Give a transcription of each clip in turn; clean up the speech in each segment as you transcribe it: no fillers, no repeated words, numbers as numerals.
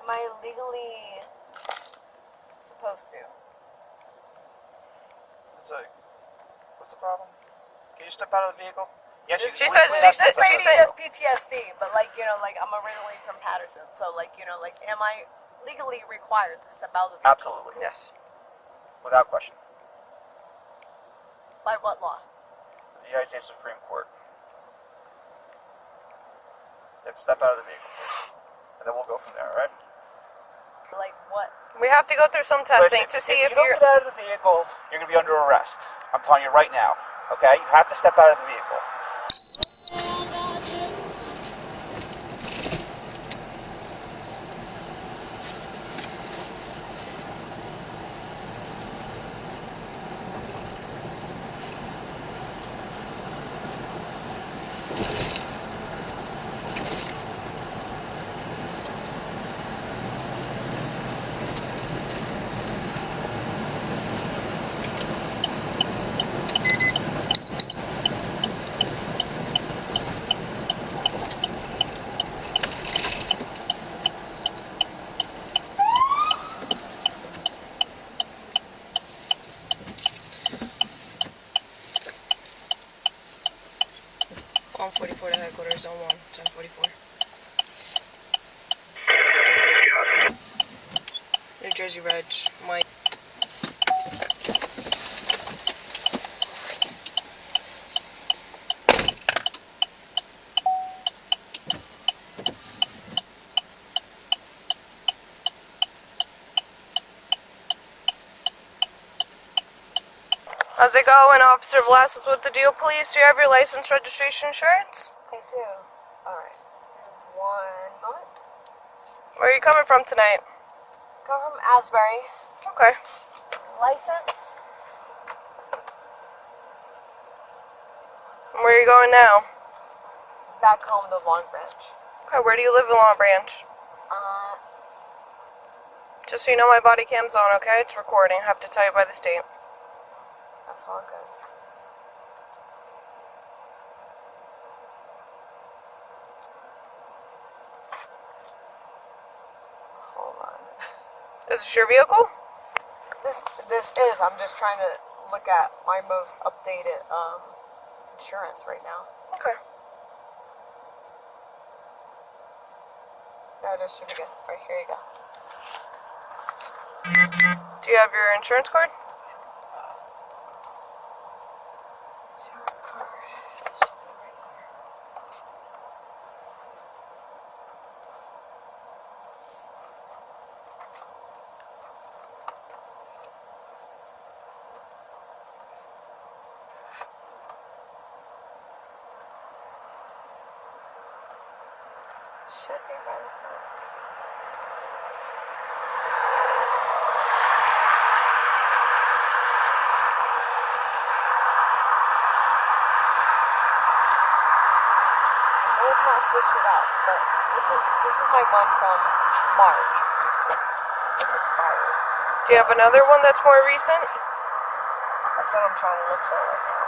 am I legally supposed to? What's the problem? Can you step out of the vehicle? Yes, you She said, This may be just PTSD, but like, you know, like I'm originally from Patterson, so like, you know, like am I legally required to step out of the vehicle? Absolutely. yes. Without question. By what law? The United States Supreme Court. You have to step out of the vehicle. And then we'll go from there, alright? Like what? We have to go through some testing to see if you don't you're... get out of the vehicle, you're going to be under arrest. I'm telling you right now. Okay? You have to step out of the vehicle. On 44 to headquarters, zone 1, 1044. New Jersey Reg, Mike. How's it going, Officer Velasquez with the Deal Police? Do you have your license, registration, insurance? I do. Alright. 1 moment. Where are you coming from tonight? Come from Asbury. Okay. License. Where are you going now? Back home to Long Branch. Okay, where do you live in Long Branch? Just so you know, my body cam's on, okay? It's recording. I have to tell you by the state. That's all good. Hold on. Is this your vehicle? This is. I'm just trying to look at my most updated insurance right now. Okay. No, this should be good. Right here you go. Do you have your insurance card? Insurance card. Should be right for switch it up, but this is my one from March. It's expired. Do you have another one that's more recent? That's what I'm trying to look for right now.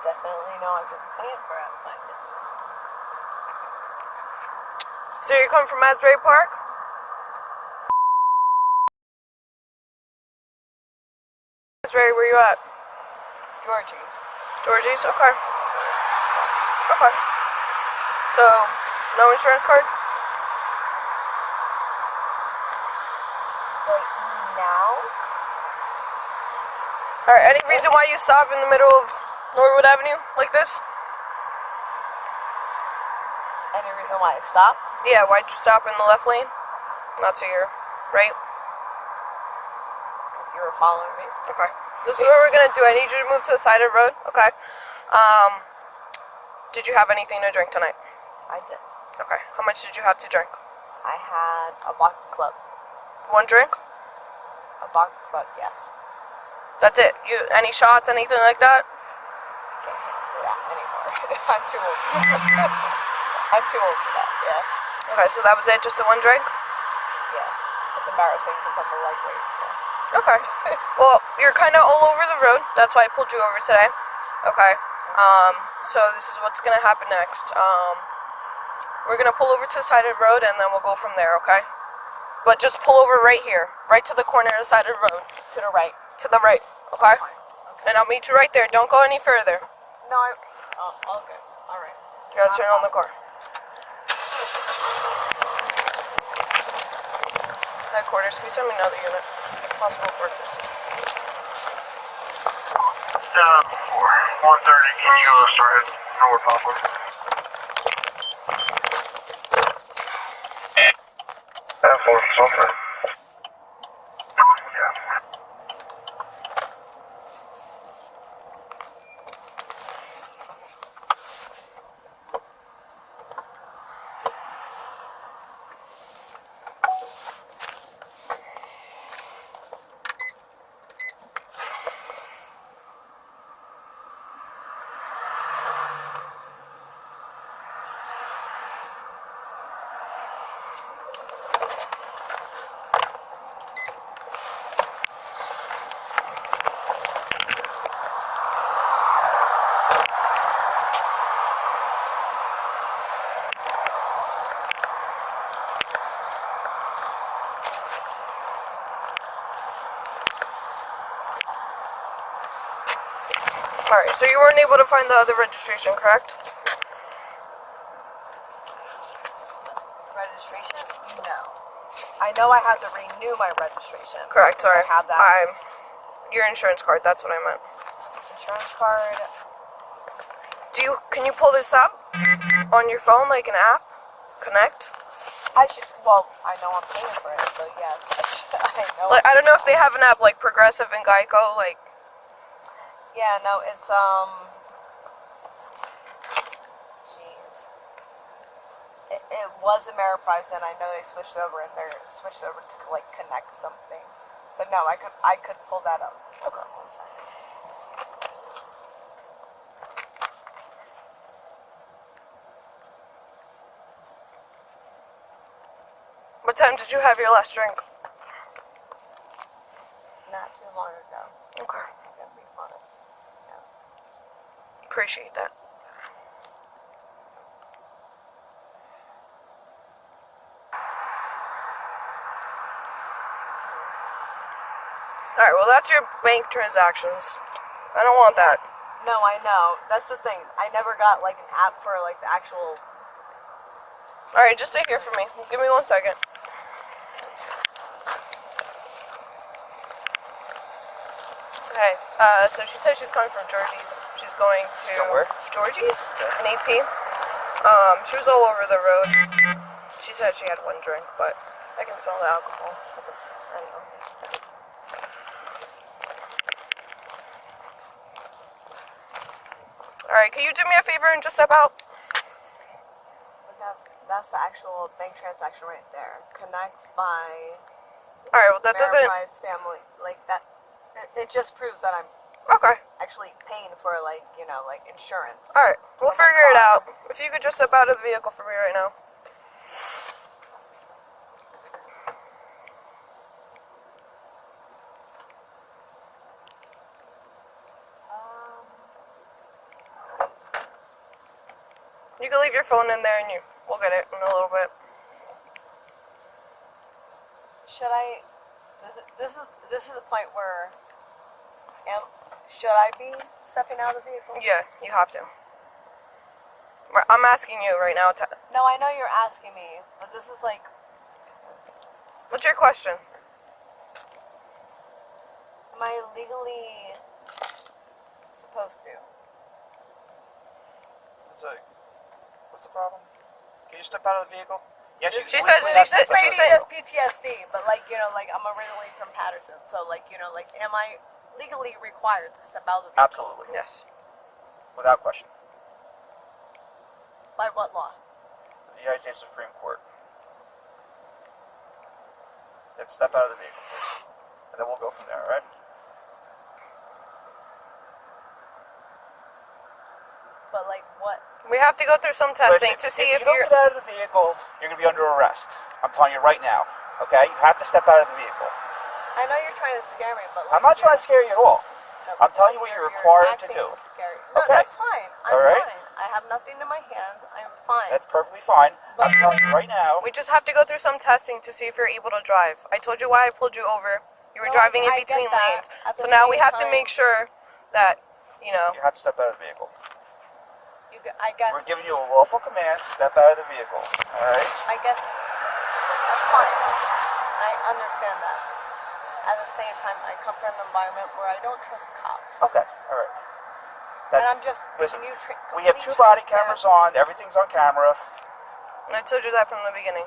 Definitely know I've been paying for it, but it's... So you're coming from Asbury Park? Asbury, where you at? Georgie's. Georgie's? Okay. Okay. So, no insurance card? Right now? Alright, any reason why you stop in the middle of Norwood Avenue like this? Any reason why I stopped? Yeah, why'd you stop in the left lane? Not to your right? Because you were following me. Okay. This is what we're gonna do. I need you to move to the side of the road. Okay. Did you have anything to drink tonight? I did. Okay. How much did you have to drink? I had a vodka club. One drink? A vodka club, yes. That's it? Any shots, anything like that? Can't do that anymore. I'm too old for that. I'm too old for that, yeah. Okay, so that was it? Just the one drink? Yeah. It's embarrassing because I'm a lightweight. Yeah. Okay. Well, you're kind of all over the road. That's why I pulled you over today. Okay. So this is what's gonna happen next. We're gonna pull over to the side of the road and then we'll go from there, okay? But just pull over right here, right to the corner of the side of the road. To the right. To the right, okay? Fine. And I'll meet you right there. Don't go any further. No, okay. All right. You gotta turn on the car. Headquarters, can you send me another unit? Possible for 130, can you start heading north Poplar? Absolutely, something. Yeah. Alright, so you weren't able to find the other registration, correct? Registration? No. I know I have to renew my registration. Correct, sorry. I have that. Your insurance card, that's what I meant. Insurance card. Can you pull this up on your phone like an app? Connect? Well, I know I'm paying for it, so yes. I know. Like, I don't know if they have an app like Progressive and Geico, like. Yeah, no, it's, jeez. It was Ameriprise, and I know they switched over, and they're switched over to, like, connect something. But no, I could pull that up. Okay. 1 second. What time did you have your last drink? Not too long ago. Okay. I'm gonna be honest. Yeah. Appreciate that. Alright, well that's your bank transactions. I don't want that. No, I know. That's the thing. I never got, like, an app for, like, the actual... Alright, just stay here for me. Give me 1 second. Okay, so she said she's coming from Georgie's. She's going to... Going where? Georgie's? In AP. She was all over the road. She said she had 1 drink, but I can smell the alcohol. I don't know. Alright, can you do me a favor and just step out? That's the actual bank transaction right there. Connect by Alright, well that doesn't... Ameriprise family. Like, that... It just proves that I'm Okay. actually paying for, like, you know, like, insurance. Alright, we'll figure it out. If you could just step out of the vehicle for me right now. You can leave your phone in there and we'll get it in a little bit. Should I... This is the point where... Should I be stepping out of the vehicle? Yeah, you have to. I'm asking you right now. No, I know you're asking me, but this is like... What's your question? Am I legally supposed to? What's the problem? Can you step out of the vehicle? Yeah, She said- This she may be said- just PTSD, but, like, you know, like, I'm originally from Patterson, so, like, you know, like, am I legally required to step out of the vehicle? Absolutely. Yes. Without question. By what law? The United States Supreme Court. You have to step out of the vehicle, please. And then we'll go from there, alright? But, like, what? We have to go through some testing to see if you don't you're... get out of the vehicle, you're going to be under arrest. I'm telling you right now, okay? You have to step out of the vehicle. I know you're trying to scare me, but, like, I'm not trying to scare you at all. no, I'm telling you what you're required to acting do. Scary. No, Okay. that's fine. I'm All right. fine. I have nothing in my hand. I'm fine. That's perfectly fine. I'm telling you right now. We just have to go through some testing to see if you're able to drive. I told you why I pulled you over. You were No, driving in I get between that. lanes. At the So now we same have to time- make sure that, you know. You have to step out of the vehicle. I guess. We're giving you a lawful command to step out of the vehicle. All right. I guess that's fine. I understand that. At the same time, I come from an environment where I don't trust cops. Okay. All right. And I'm just. Listen, can you we have complete 2 body transparency? cameras on. Everything's on camera. I told you that from the beginning.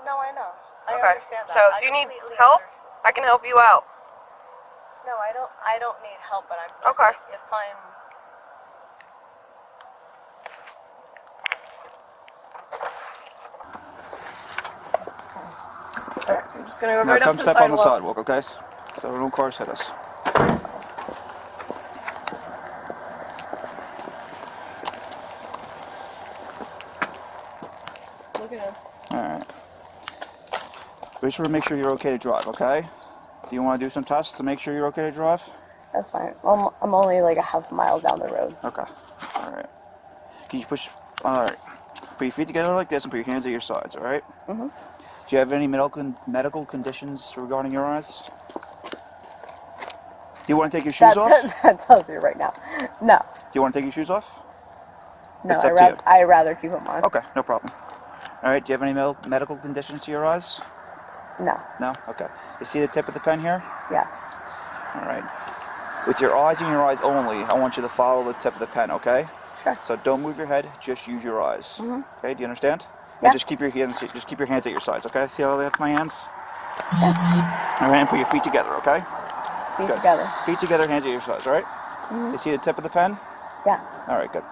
No, I know. I Okay. understand that. So, I do you need completely help? understand. I can help you out. No, I don't. I don't need help, but I'm just Okay. like, if I'm. I'm just gonna go Now right up come to the step on the sidewalk. sidewalk, okay? So no cars hit us. Look at him. Alright. We just want to make sure you're okay to drive, okay? Do you want to do some tests to make sure you're okay to drive? That's fine. I'm only like a half mile down the road. Okay. Alright. Can you push... Alright. Put your feet together like this and put your hands at your sides, alright? Mm-hmm. Do you have any medical conditions regarding your eyes? Do you want to take your shoes off? That tells you right now. No. Do you want to take your shoes off? No, It's up to you. I'd rather keep them on. Okay, no problem. Alright, do you have any medical conditions to your eyes? No. No? Okay. You see the tip of the pen here? Yes. Alright. With your eyes and your eyes only, I want you to follow the tip of the pen, okay? Sure. So don't move your head, just use your eyes. Mm-hmm. Okay, do you understand? And Yes. just keep your hands at your sides, okay? See how I have my hands? Yes. Alright, and put your feet together, okay? Feet Good. together. Feet together, hands at your sides, alright? Mm-hmm. You see the tip of the pen? Yes. Alright, good.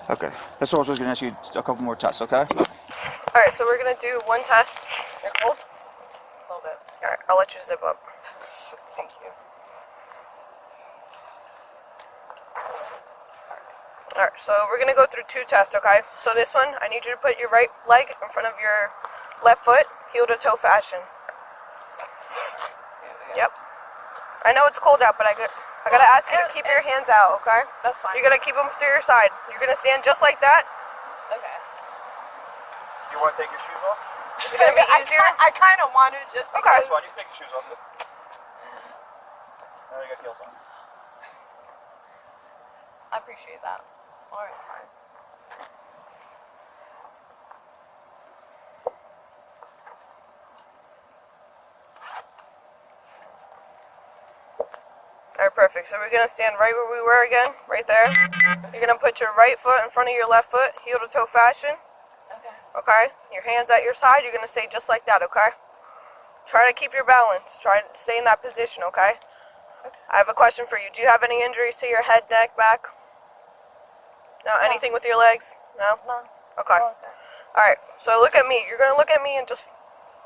Okay. That's all I was going to ask you a couple more tests, okay? Alright, so we're gonna do one test. You're cold? A little bit. Alright, I'll let you zip up. Thank you. Alright, so we're gonna go through 2 tests, okay? So this one, I need you to put your right leg in front of your left foot, heel to toe fashion. Yep. I know it's cold out, but I gotta ask you to keep your hands out, okay? That's fine. You're gonna keep them to your side. You're gonna stand just like that. Okay. Do you want to take your shoes off? Is it gonna be easier? I kind of want to just Okay. That's fine. You can take your shoes off. Now you got heels on. I appreciate that. All right, fine. Alright, perfect. So we're gonna stand right where we were again, right there. You're gonna put your right foot in front of your left foot, heel to toe fashion. Okay. Okay? Your hands at your side, you're gonna stay just like that, okay? Try to keep your balance. Try to stay in that position, okay? I have a question for you. Do you have any injuries to your head, neck, back? No? Anything with your legs? No? No. Okay. Okay. Alright, so look at me. You're gonna look at me and just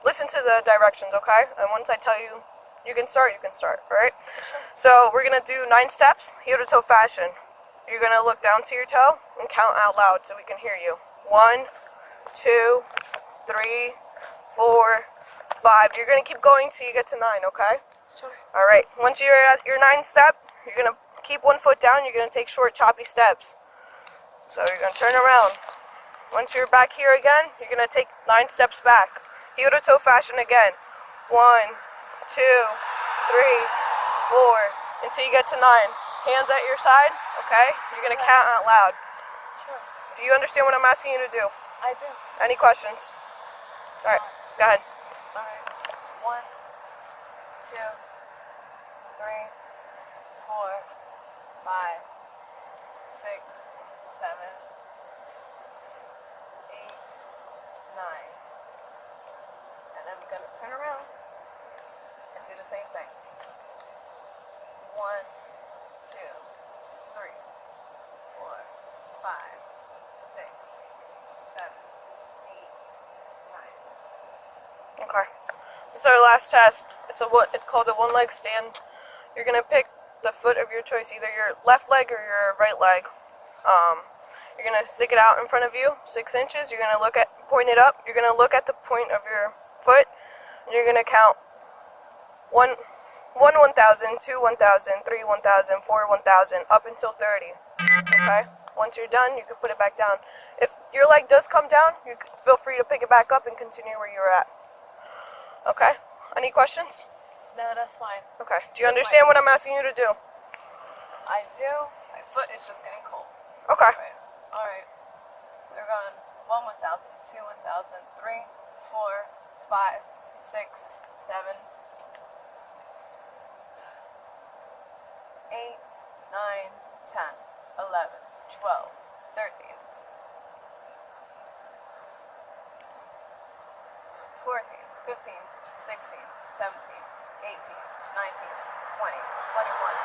listen to the directions, okay? And once I tell you you can start, alright? So we're gonna do 9 steps, heel to toe fashion. You're gonna look down to your toe and count out loud so we can hear you. 1, 2, 3, 4, 5. You're gonna keep going till you get to 9, okay? Sure. Alright, once you're at your 9th step, you're gonna keep one foot down, you're gonna take short, choppy steps. So you're gonna turn around. Once you're back here again, you're gonna take 9 steps back. Heel to toe fashion again. 1, 2, 3, until you get to 9. Hands at your side, okay? You're gonna count out loud. Sure. Do you understand what I'm asking you to do? I do. Any questions? All right, go ahead. Alright. 1, 2, 3, 4, 5, 6, 7, 8, 9. And I'm gonna turn around and do the same thing. 1, 2, 3, 4, 5, 6, 7, 8, 9. Okay. This is our last test. It's called a one-leg stand. You're gonna pick the foot of your choice, either your left leg or your right leg. You're gonna stick it out in front of you, 6 inches. You're gonna point it up. You're gonna look at the point of your foot, and you're gonna count 1, 1,000, 2, 1,000, 3, 1,000, 4, 1,000, up until 30. Okay. Once you're done, you can put it back down. If your leg does come down, you can feel free to pick it back up and continue where you're at. Okay. Any questions? No, that's fine. Okay. Do you understand what I'm asking you to do? I do. My foot is just getting cold. Okay. Alright. So we're going 1, 1,000, 2, 1,000, 3, 4, 5, 6, 7, 8, 9, 10, 11, 12, 13, 14, 15, 16, 17, 18, 19, 20, 21,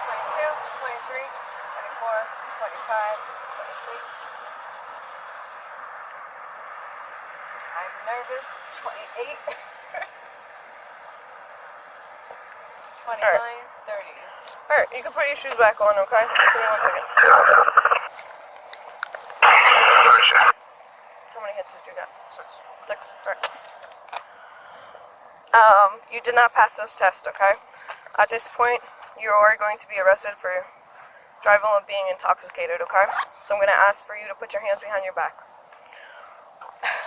22, 23, 24, 25, 26. I'm nervous. 28, 29, 30. Alright, you can put your shoes back on, okay? Give me 1 second. How many hits did you get? 6. 6. Alright. You did not pass those tests, okay? At this point, you are going to be arrested for driving while being intoxicated, okay? So I'm going to ask for you to put your hands behind your back.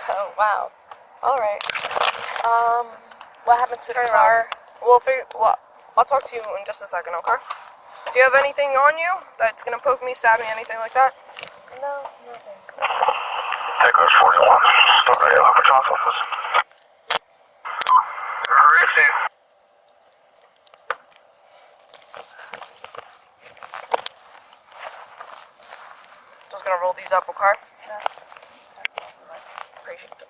Oh, wow. Alright. What happens to the Turn car? around. I'll talk to you in just a second, okay? Do you have anything on you that's going to poke me, stab me, anything like that? No, nothing. Take 41. Stop at the patrol's office. Receive. Just going to roll these up, okay? No. Appreciate it.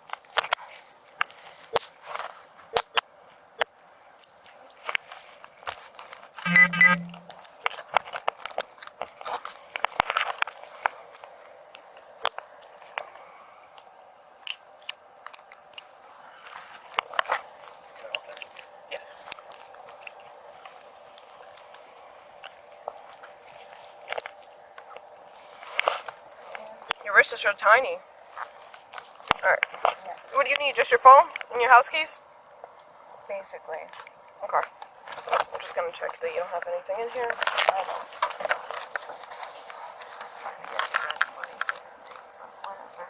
Your wrist is so tiny. Alright. Yeah. What do you need? Just your phone and your house keys? Basically. Okay. I'm just gonna check that you don't have anything in here. I don't. Whatever.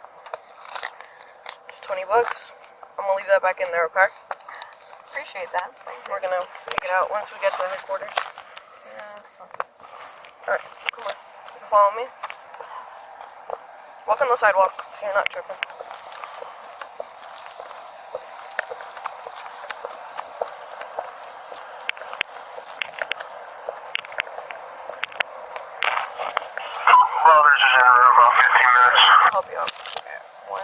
$20. I'm gonna leave that back in there, okay? Appreciate that. Thank you. We're gonna take it out once we get to headquarters. Yeah, that's fine. Alright, come on. You can follow me. Walk on the sidewalk so you're not tripping. Brothers is in about 15 minutes. I'll help you out. Okay. 1,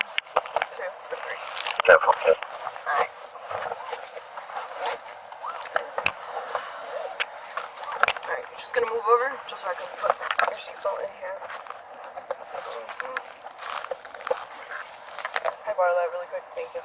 2, 3. Careful. Alright. Alright, you're just gonna move over just so I can put your seatbelt in here. Can I borrow that really quick? Thank you.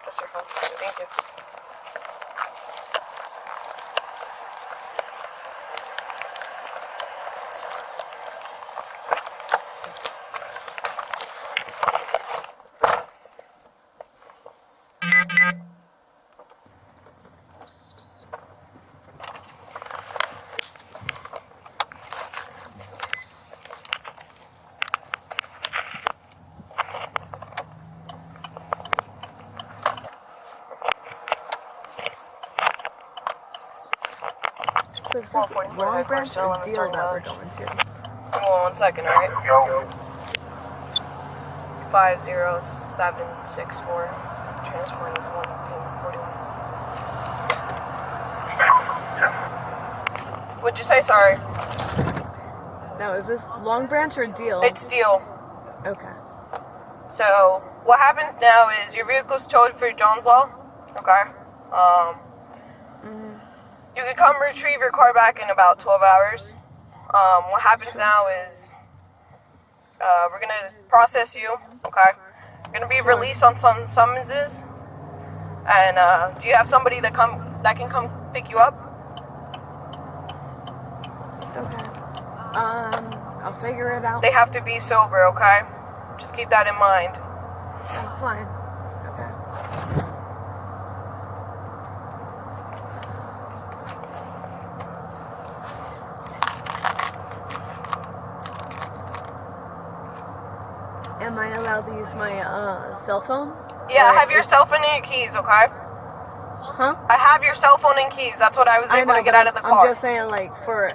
Just your phone. Thank you. So is this 144 Long headquarters, Branch still or on the Deal starting that we're lodge. going to? Give me 1 second, alright? Yo. 50764. Transporting 141. What'd you say? Sorry. No, is this Long Branch or Deal? It's Deal. Okay. So, what happens now is your vehicle's towed for Jones Law. Okay? You can come retrieve your car back in about 12 hours. What happens now is we're going to process you. Okay? You're going to be released on some summonses. And do you have somebody that can come pick you up? Okay. I'll figure it out. They have to be sober, okay? Just keep that in mind. That's fine. Okay. Am I allowed to use my cell phone? Yeah, I Or have your is- cell phone and your keys, okay? Huh? I have your cell phone and keys. That's what I was able to get but out of the car. I'm just saying, like, for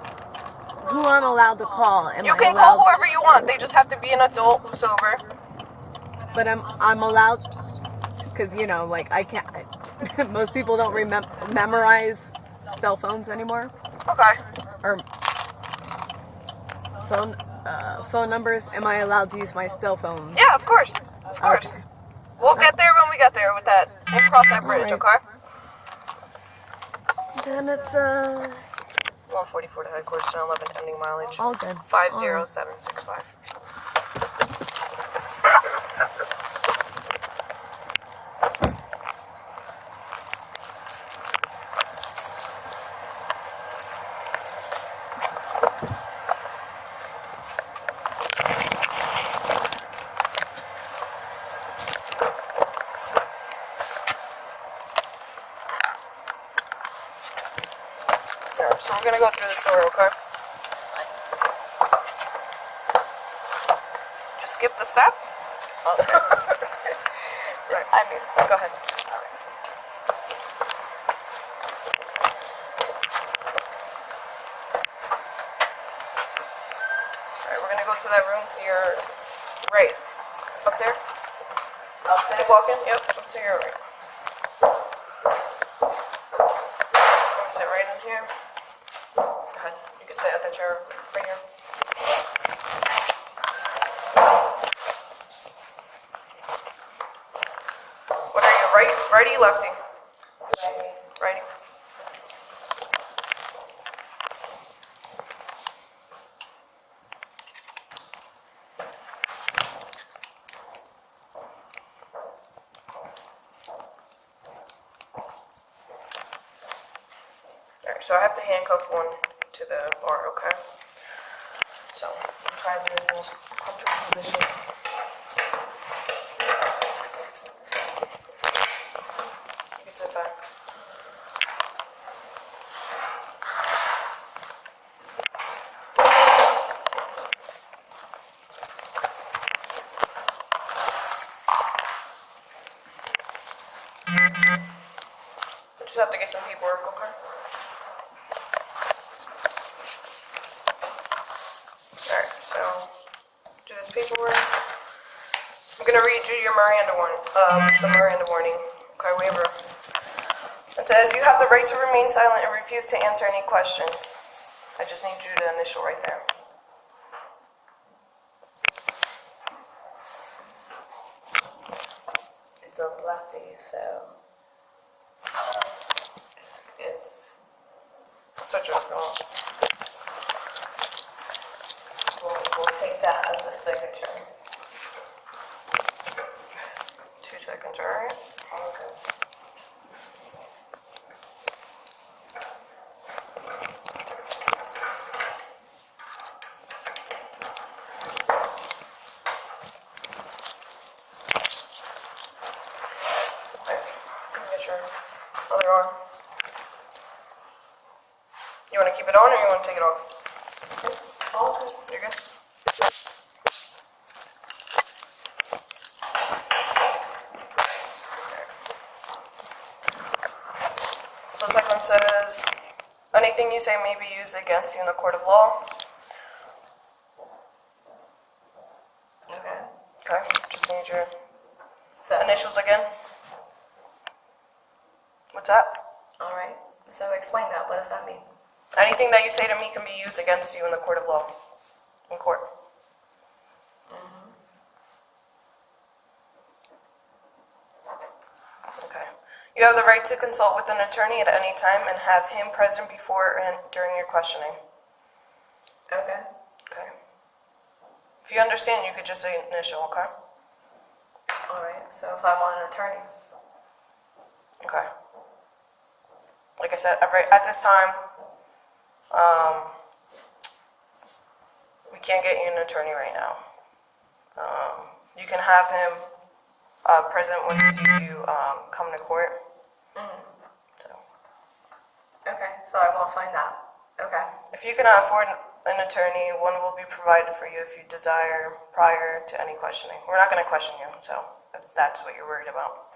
who I'm allowed to call. You can call whoever you want. They just have to be an adult who's sober. But I'm allowed, because, you know, like, I can't, most people don't memorize cell phones anymore, Okay. or phone numbers. Am I allowed to use my cell phone? Yeah, of course. Of course. Okay. We'll get there when we get there with that. We'll cross that bridge, Alright. okay? Then it's, 144 to headquarters, 11 ending mileage. all good. 50765. So we're gonna go through the door, okay? That's fine. Just skip the step. Okay. Right. I mean, Go ahead. Alright, we're gonna go to that room to your right. Up there. up there. Keep walking. Yep, up to your right. I'm gonna sit right in here. Go ahead. You can sit at the chair right here. What are you, righty, lefty? Righty. Alright, so I have to handcuff one to the bar, okay? So, try to be in the most comfortable position. You can sit back. I just have to get some paperwork, okay? Alright, so do this paperwork. I'm gonna read you your Miranda warning. The Miranda warning. Okay, waiver. It says you have the right to remain silent and refuse to answer any questions. I just need you to initial right there. It's a lefty, so it's Switch off going. we'll take that as a signature. 2 seconds, alright? Okay. Get your other arm. You want to keep it on or you want to take it off? You're good? So second one says, Anything you say may be used against you in the court of law. Okay. Okay, just need your So, initials again. What's that? alright. So explain that. What does that mean? Anything that you say to me can be used against you in the court of law. In court. Okay. You have the right to consult with an attorney at any time and have him present before and during your questioning. Okay. Okay. If you understand, you could just say initial, okay? Alright. So if I want an attorney. Okay. Like I said, at this time, we can't get you an attorney right now. You can have him present once you come to court. So, Okay. So I will sign that. Okay. if you cannot afford an attorney, one will be provided for you if you desire prior to any questioning. We're not going to question you, so if that's what you're worried about.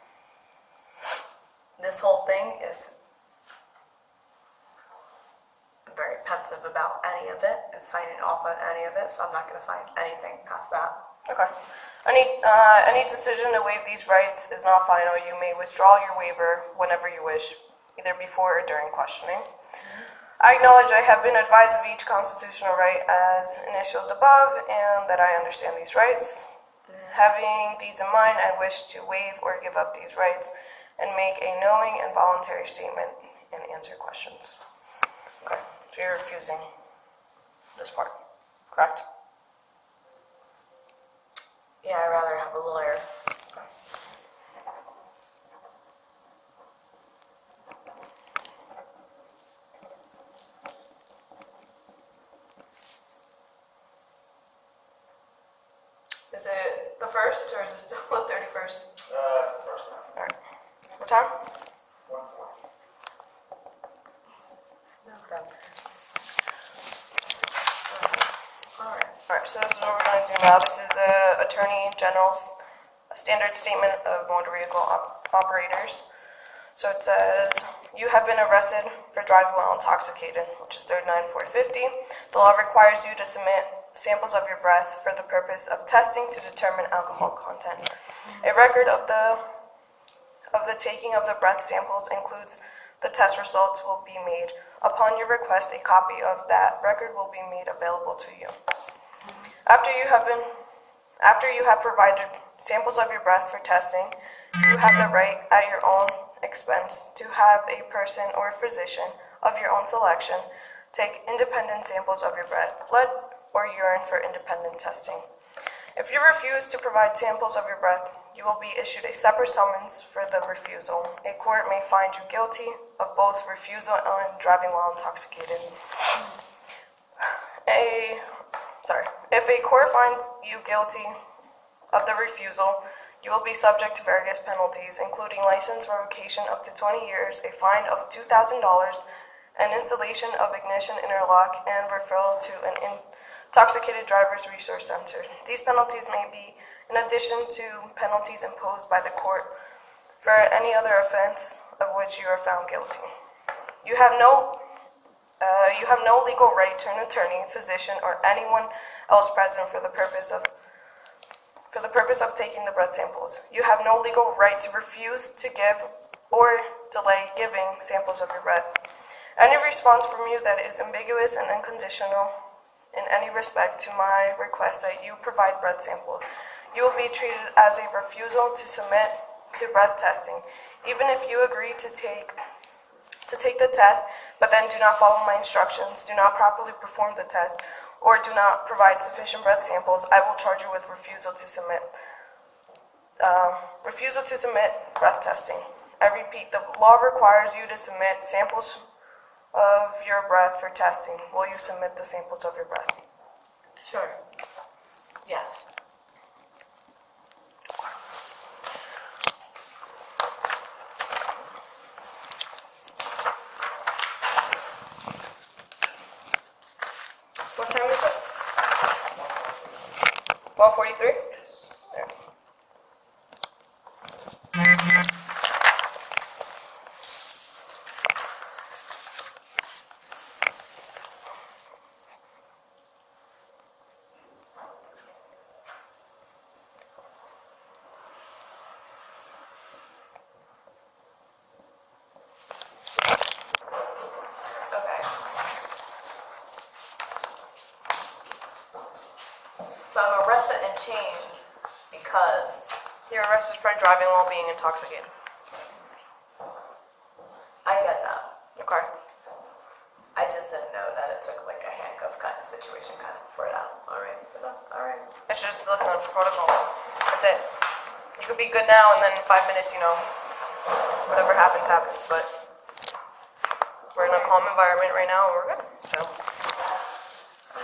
This whole thing is I'm very pensive about any of it and signing off on any of it, so I'm not going to sign anything past that. Okay. Any decision to waive these rights is not final. You may withdraw your waiver whenever you wish, either before or during questioning. I acknowledge I have been advised of each constitutional right as initialed above and that I understand these rights. Having these in mind, I wish to waive or give up these rights and make a knowing and voluntary statement and answer questions. Okay, so you're refusing this part, correct? Yeah, I'd rather have a lawyer. Is it the first or is it still the 31st? It's the first time. Alright. What time? 140. Alright, so this is what we're going to do now. This is Attorney General's standard statement of motor vehicle operators. So it says, you have been arrested for driving while intoxicated, which is 39-450. The law requires you to submit samples of your breath for the purpose of testing to determine alcohol content. A record of the taking of the breath samples includes the test results will be made. Upon your request, a copy of that record will be made available to you. After you have provided samples of your breath for testing, you have the right at your own expense to have a person or physician of your own selection take independent samples of your breath, blood, or urine for independent testing. If you refuse to provide samples of your breath, you will be issued a separate summons for the refusal. A court may find you guilty of both refusal and driving while intoxicated. If a court finds you guilty of the refusal, you will be subject to various penalties, including license revocation up to 20 years, a fine of $2,000, an installation of ignition interlock, and referral to an intoxicated driver's resource center. These penalties may be in addition to penalties imposed by the court for any other offense of which you are found guilty. You have no legal right to an attorney, physician, or anyone else present for the purpose of taking the breath samples. You have no legal right to refuse to give or delay giving samples of your breath. Any response from you that is ambiguous and unconditional in any respect to my request that you provide breath samples, you will be treated as a refusal to submit to breath testing, even if you agree to take the test, but then do not follow my instructions, do not properly perform the test, or do not provide sufficient breath samples. I will charge you with refusal to submit breath testing. I repeat, the law requires you to submit samples of your breath for testing. Will you submit the samples of your breath? Sure. Yes. What time is it? 12:43? There. arrested and chained because You're arrested for driving while being intoxicated. I get that. Okay. I just didn't know that it took like a handcuff kind of situation kind of for it out. Alright, but that's alright. It's just listen protocol. That's it. You could be good now, and then in 5 minutes, you know, whatever happens, happens. But we're in a calm environment right now, and we're good. So,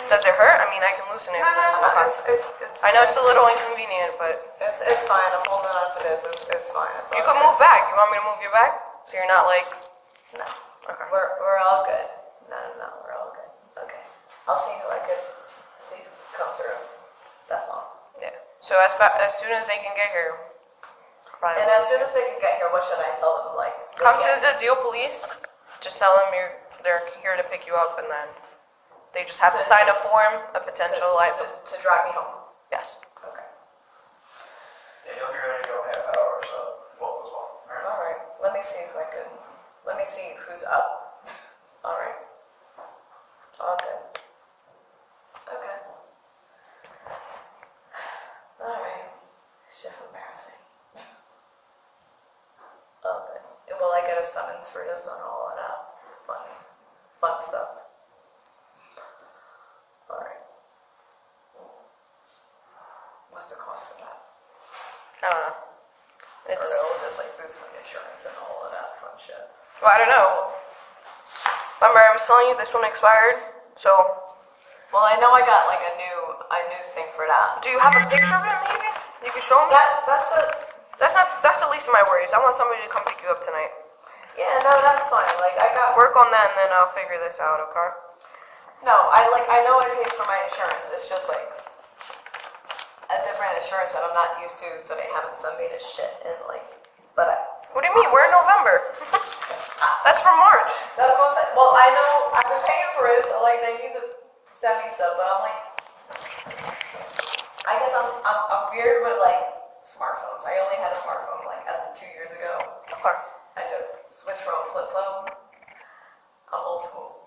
does it hurt? I mean, I can loosen it. No, I know it's a little inconvenient, but it's fine. I'm holding on to this. It's fine. It's all you could good. move back. You want me to move your back so you're not like? No. Okay. We're all good. No, we're all good. Okay. I'll see who I could see come through. That's all. Yeah. So as soon as they can get here, probably And as soon as they can get here, what should I tell them? Like, come to the Deal Police. Just tell them they're here to pick you up, and then they just have to sign a form, a potential liability. to drive me home. Yes. Okay. Yeah, you'll be ready to go in half hour or so. Full as well. All right. All right. Let me see if I can. Let me see who's up. All right. All good. Okay. All right. It's just embarrassing. Oh, good. Will I get a summons for this and all of that fun stuff? All right. What's the cost of that? I don't know. Or It's it'll just like boost my insurance and all of that fun shit. well, I don't know. Remember, I was telling you this one expired. So, Well, I know I got like a new thing for that. do you have a picture of it? Maybe you can show me. That's the least of my worries. I want somebody to come pick you up tonight. Yeah, no, that's fine. Like I got Work on that, and then I'll figure this out. Okay. no, I know I paid for my insurance. It's just like a different insurance that I'm not used to, so they haven't sent me this shit and like. But What do you mean? We're in November. That's from March. that's what I'm saying. Well, I know I've been paying for it, so like they need to send me stuff. But I'm like, I guess I'm weird with like smartphones. I only had a smartphone like as of 2 years ago. Okay. I just switched from a flip phone. I'm old school.